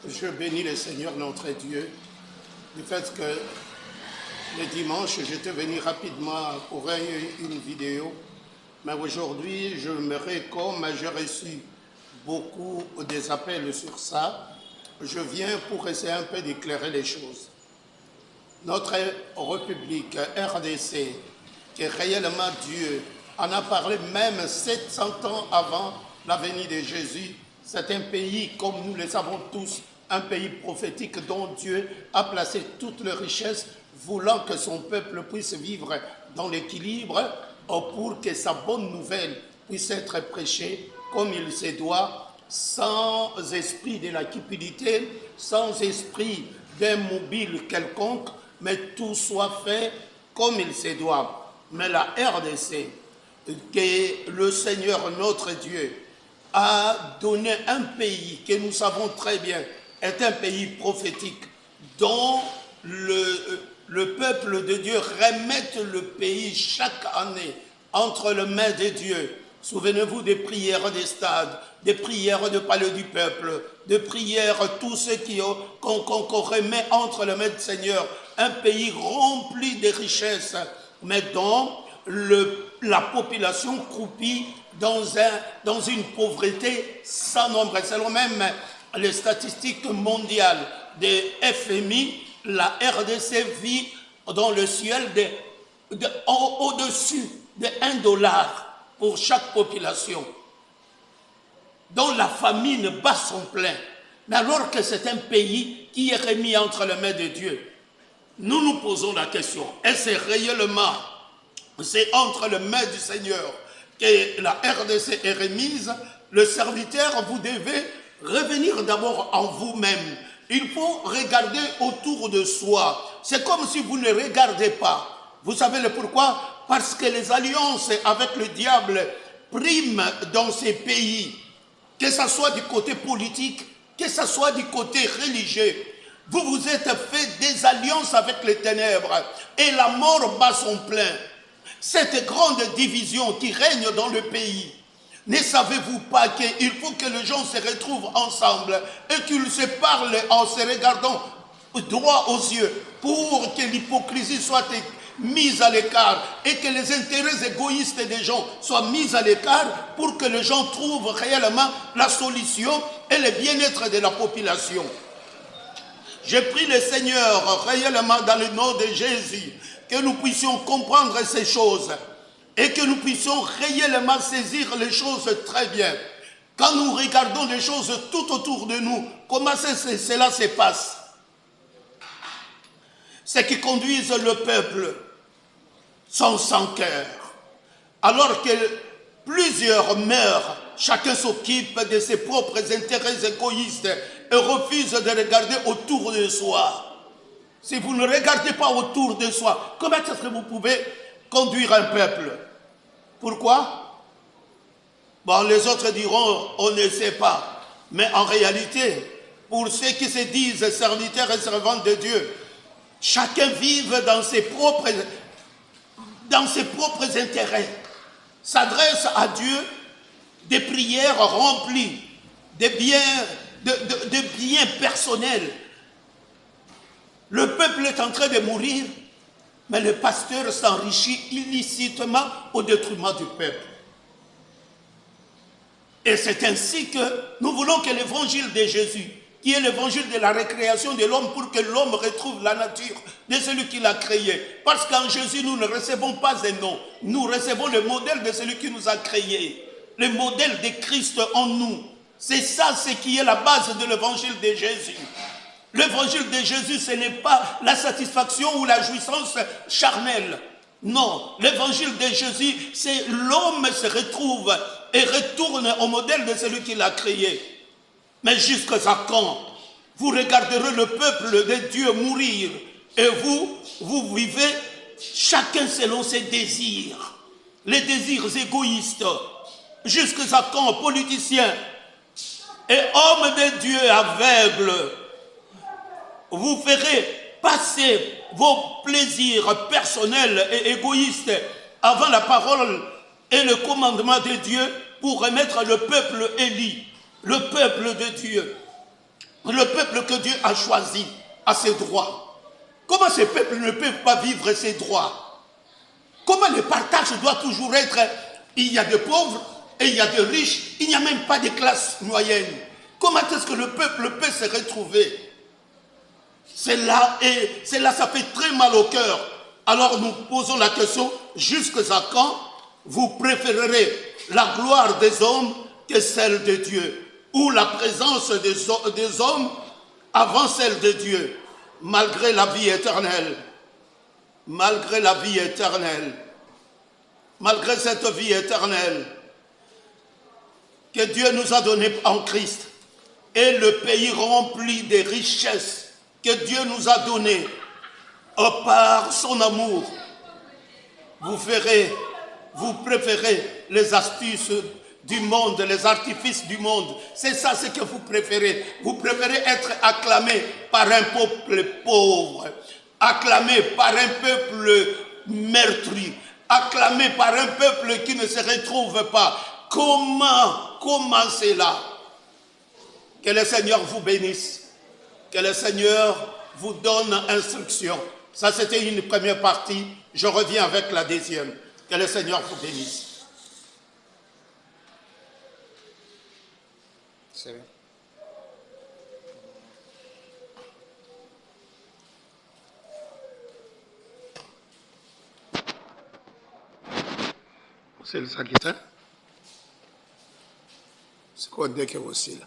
Je bénis le Seigneur notre Dieu du fait que le dimanche, j'étais venu rapidement pour une vidéo, mais aujourd'hui, comme j'ai reçu beaucoup des appels sur ça, je viens pour essayer un peu d'éclairer les choses. Notre République, RDC, qui est réellement Dieu, en a parlé même 700 ans avant la venue de Jésus. C'est un pays, comme nous le savons tous, un pays prophétique dont Dieu a placé toutes les richesses, voulant que son peuple puisse vivre dans l'équilibre pour que sa bonne nouvelle puisse être prêchée comme il se doit, sans esprit de la cupidité, sans esprit d'un mobile quelconque, mais tout soit fait comme il se doit. Mais la RDC, que le Seigneur notre Dieu a donné un pays que nous savons très bien est un pays prophétique dont le peuple de Dieu remet le pays chaque année entre les mains de Dieu. Souvenez-vous des prières des stades, des prières de palais du peuple, des prières, tous ceux qu'on remet entre les mains du Seigneur. Un pays rempli de richesses, mais dont la population croupit dans une pauvreté sans nombre. Selon même les statistiques mondiales de FMI, la RDC vit dans le ciel au-dessus de $1 pour chaque population, dont la famine bat son plein. Mais alors que c'est un pays qui est remis entre les mains de Dieu, nous nous posons la question, est-ce réellement c'est entre les mains du Seigneur que la RDC est remise? Le serviteur, vous devez revenir d'abord en vous-même. Il faut regarder autour de soi. C'est comme si vous ne regardez pas. Vous savez le pourquoi? Parce que les alliances avec le diable priment dans ces pays, que ce soit du côté politique, que ce soit du côté religieux. Vous vous êtes fait des alliances avec les ténèbres et la mort bat son plein. Cette grande division qui règne dans le pays, ne savez-vous pas qu'il faut que les gens se retrouvent ensemble et qu'ils se parlent en se regardant droit aux yeux pour que l'hypocrisie soit mise à l'écart et que les intérêts égoïstes des gens soient mis à l'écart pour que les gens trouvent réellement la solution et le bien-être de la population. Je prie le Seigneur réellement dans le nom de Jésus que nous puissions comprendre ces choses et que nous puissions réellement saisir les choses très bien. Quand nous regardons les choses tout autour de nous, comment cela se passe? Ce qui conduisent le peuple sont sans cœur. Alors que plusieurs meurent, chacun s'occupe de ses propres intérêts égoïstes et refuse de regarder autour de soi. Si vous ne regardez pas autour de soi, comment est-ce que vous pouvez conduire un peuple? Pourquoi? Bon, les autres diront, on ne sait pas. Mais en réalité, pour ceux qui se disent serviteurs et servantes de Dieu, chacun vive dans ses propres intérêts, s'adresse à Dieu des prières remplies, de biens personnels. Le peuple est en train de mourir, mais le pasteur s'enrichit illicitement au détriment du peuple. Et c'est ainsi que nous voulons que l'évangile de Jésus, qui est l'évangile de la récréation de l'homme, pour que l'homme retrouve la nature de celui qui l'a créé. Parce qu'en Jésus, nous ne recevons pas un nom, nous recevons le modèle de celui qui nous a créés, le modèle de Christ en nous. C'est ça ce qui est la base de l'évangile de Jésus. L'évangile de Jésus, ce n'est pas la satisfaction ou la jouissance charnelle. Non, l'évangile de Jésus, c'est l'homme se retrouve et retourne au modèle de celui qui l'a créé. Mais jusqu'à quand vous regarderez le peuple de Dieu mourir et vous vivez chacun selon ses désirs, les désirs égoïstes. Jusqu'à quand, politiciens et hommes de Dieu aveugles, vous ferez passer vos plaisirs personnels et égoïstes avant la parole et le commandement de Dieu pour remettre le peuple élu, le peuple de Dieu. Le peuple que Dieu a choisi a ses droits. Comment ce peuple ne peut pas vivre ses droits? Comment le partage doit toujours être, il y a des pauvres et il y a des riches, il n'y a même pas de classe moyenne. Comment est-ce que le peuple peut se retrouver? C'est là, ça fait très mal au cœur. Alors nous posons la question, jusqu'à quand vous préférerez la gloire des hommes que celle de Dieu, ou la présence des hommes avant celle de Dieu, malgré la vie éternelle, malgré la vie éternelle, malgré cette vie éternelle que Dieu nous a donnée en Christ, et le pays rempli des richesses que Dieu nous a données par son amour. Vous préférez les astuces du monde, les artifices du monde. C'est ça ce que vous préférez. Vous préférez être acclamé par un peuple pauvre, acclamé par un peuple meurtri, acclamé par un peuple qui ne se retrouve pas. Comment c'est là? Que le Seigneur vous bénisse. Que le Seigneur vous donne instruction. Ça, c'était une première partie. Je reviens avec la deuxième. Que le Seigneur vous bénisse. C'est bien. C'est le sacritain. C'est quoi dès que aussi là?